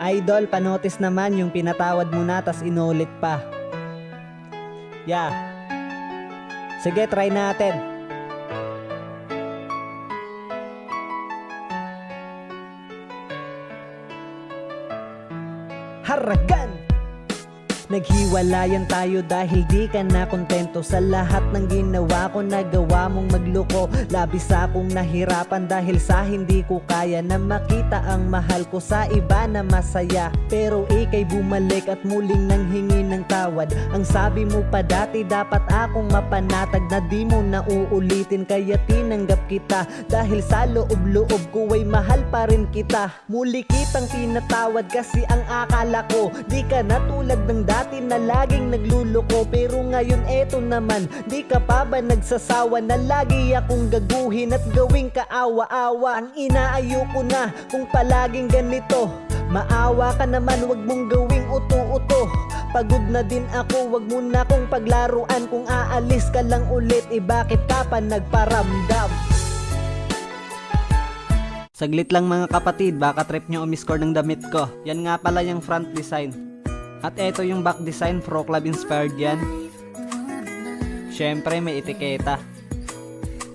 Idol, panotis naman yung pinatawad mo na tas inulit pa. Yeah. Sige, try natin. Haragan! Naghiwalayan tayo dahil di ka na kontento sa lahat ng ginawa ko. Nagawa mong magloko. Labis akong nahirapan dahil sa hindi ko kaya na makita ang mahal ko sa iba na masaya. Pero ika'y bumalik at muling nang hingi ng tawad. Ang sabi mo pa dati dapat akong mapanatag na di mo na uulitin, kaya tinanggap kita dahil sa loob-loob ko ay mahal pa rin kita. Muli kitang tinatawad kasi ang akala ko di ka na tulad ng dati na laging nagluloko. Pero ngayon eto naman, di ka pa ba nagsasawa na lagi akong gaguhin at gawing kaawa-awa? Ang inaayoko na kung palaging ganito. Maawa ka naman, wag mong gawing uto-uto. Pagod na din ako, wag mo na kong paglaruan. Kung aalis ka lang ulit, bakit ka pa nagparamdam? Saglit lang mga kapatid, baka trip nyo umiscore ng damit ko. Yan nga pala yung front design. At eto yung back design, Pro Club inspired yan. Syempre may etiketa.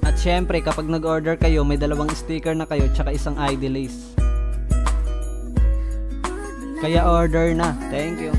At syempre kapag nag-order kayo, may 2 sticker na kayo tsaka isang ID lace. Kaya order na. Thank you.